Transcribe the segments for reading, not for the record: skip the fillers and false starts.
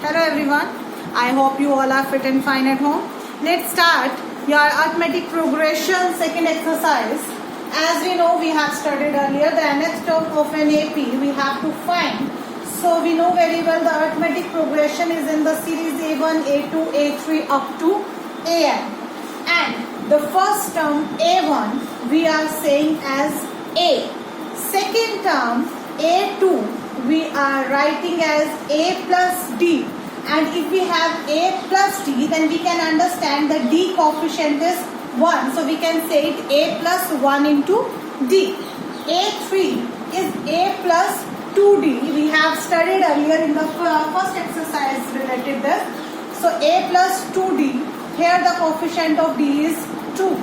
Hello everyone, I hope you all are fit and fine at home. Let's start your arithmetic progression second exercise. As we know, we have studied earlier the nth term of an AP we have to find. So we know very well the arithmetic progression is in the series A1, A2, A3 up to AN. And the first term A1 we are saying as A. Second term A2 we are writing as A plus D, and if we have A plus D, then we can understand the D coefficient is 1, so we can say it A plus 1 into D. A3 is A plus 2D. We have studied earlier in the first exercise related this. So A plus 2D, here the coefficient of D is 2.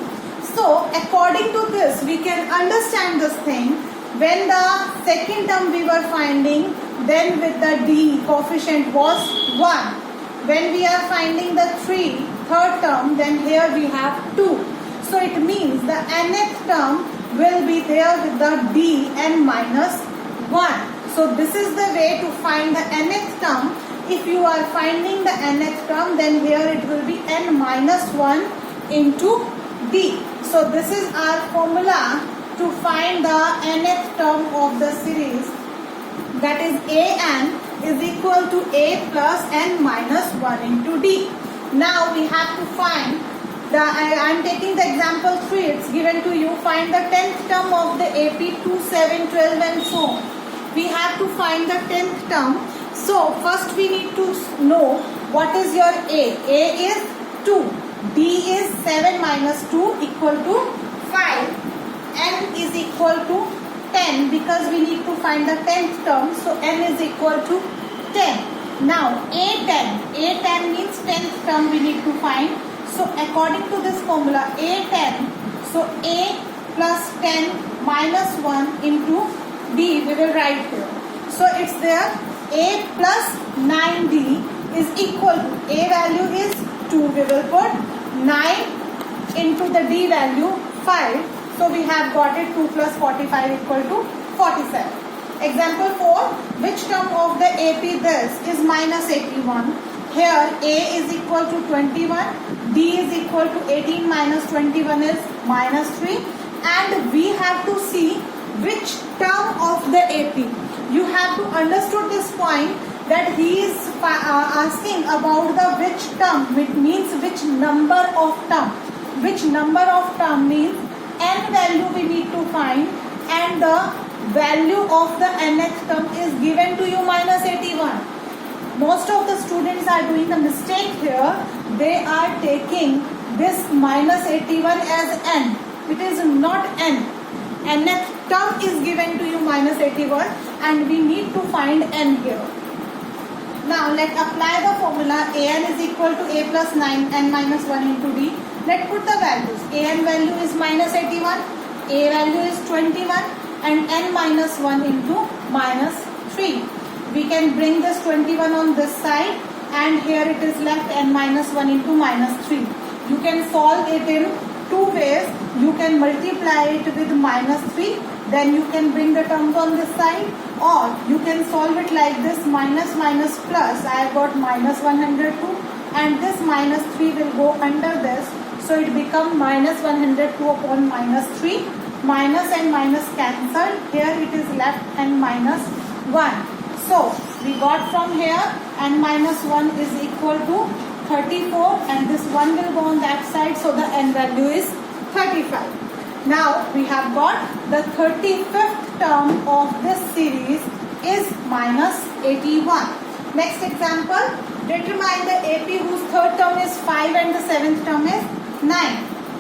So according to this, we can understand this thing. When the second term we were finding, then with the D coefficient was 1. When we are finding the third term, then here we have 2. So it means the nth term will be there with the D n minus 1. So this is the way to find the nth term. If you are finding the nth term, then here it will be n minus 1 into D. So this is our formula to find the nth term of the series, that is An is equal to A plus n minus 1 into D. Now we have to find I am taking the example 3, it's given to you. Find the 10th term of the AP 2, 7, 12 and so on. We have to find the 10th term. So first we need to know what is your A. A is 2. D is 7 minus 2 equal to 5. N is equal to 10 because we need to find the 10th term. So N is equal to 10. Now A10. A10 means 10th term we need to find. So according to this formula A10, so A plus 10 minus 1 into D we will write here. So it's there A plus 9D is equal to A value is 2. We will put 9 into the D value 5. So we have got it 2 plus 45 equal to 47. Example 4. Which term of the AP this is minus 81? Here A is equal to 21. D is equal to 18 minus 21 is minus 3. And we have to see which term of the AP. You have to understood this point that he is asking about the which term, which means which number of term. Which number of term means n value we need to find, and the value of the nth term is given to you minus 81. Most of the students are doing the mistake here. They are taking this minus 81 as n. It is not n. Nth term is given to you minus 81 and we need to find n here. Now let's apply the formula. An is equal to A plus 9 n minus 1 into D. Let's put the values. An value is minus 81, A value is 21 and n minus 1 into minus 3. We can bring this 21 on this side and here it is left n minus 1 into minus 3. You can solve it in two ways. You can multiply it with minus 3, then you can bring the terms on this side, or you can solve it like this, minus minus plus. I have got minus 102 and this minus 3 will go under this. So it becomes minus 102 upon minus 3. Minus and minus cancelled. Here it is left n minus 1. So we got from here n minus 1 is equal to 34 and this 1 will go on that side. So the n value is 35. Now we have got the 35th term of this series is minus 81. Next example. Determine the AP whose third term is 5 and the seventh term is 9.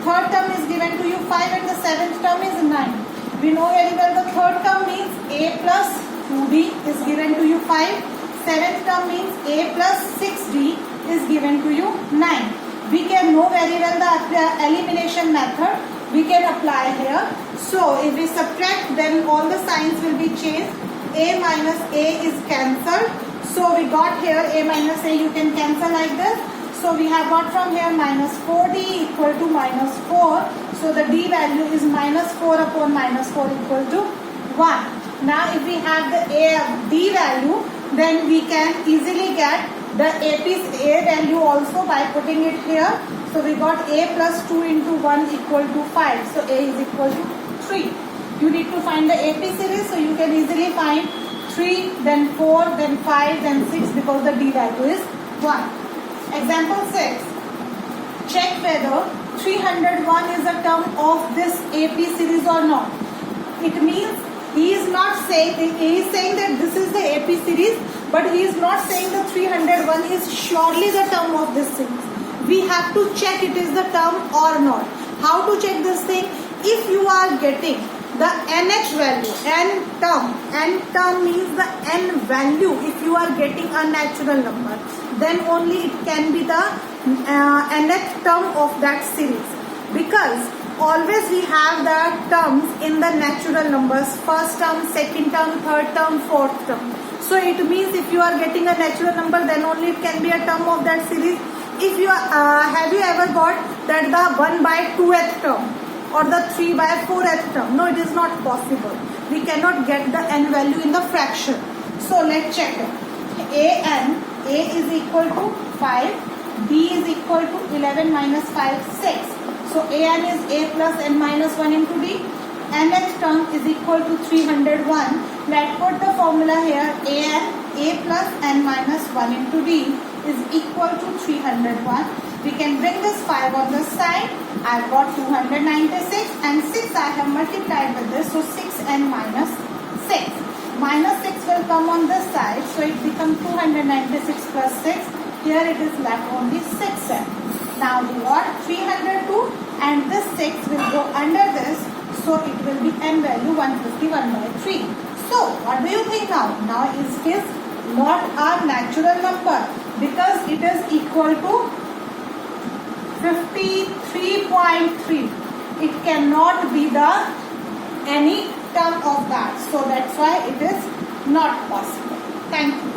Third term is given to you 5 and the seventh term is 9. We know very well the third term means A plus 2D is given to you 5. Seventh term means A plus 6D is given to you 9. We can know very well the elimination method. We can apply here. So if we subtract, then all the signs will be changed. A minus A is cancelled. So we got here A minus A, you can cancel like this. So we have got from here minus 4D equal to minus 4. So the D value is minus 4 upon minus 4 equal to 1. Now if we have the D value, then we can easily get the A value also by putting it here. So we got A plus 2 into 1 equal to 5. So A is equal to 3. You need to find the AP series, so you can easily find 3, then 4, then 5, then 6 because the D value is 1. Example 6. Check whether 301 is a term of this AP series or not. It means he is saying that this is the AP series, but he is not saying the 301 is surely the term of this series. We have to check it is the term or not. How to check this thing? If you are getting the nth value, n term means the n value. If you are getting a natural number, then only it can be the nth term of that series. Because always we have the terms in the natural numbers, first term, second term, third term, fourth term. So it means if you are getting a natural number, then only it can be a term of that series. If you have you ever got that the 1 by 2th term or the 3 by 4th term? No, it is not possible. We cannot get the n value in the fraction. So let's check it. A is equal to 5, B is equal to 11 minus 5, 6. So an is a plus n minus 1 into d. Nth term is equal to 301. Let's put the formula here. A plus n minus 1 into d is equal to 301. We can bring this 5 on the side. I've got 296 and 6 I have multiplied with this. So 6n minus 6. Minus 6 will come on this side. So it becomes 296 plus 6. Here it is left only 6n. Now we got 302 and this 6 will go under this. So it will be n value 151 by 3. So what do you think now? Now is this not a natural number because it is equal to 53.3. It cannot be any term of that. So that's why it is not possible. Thank you.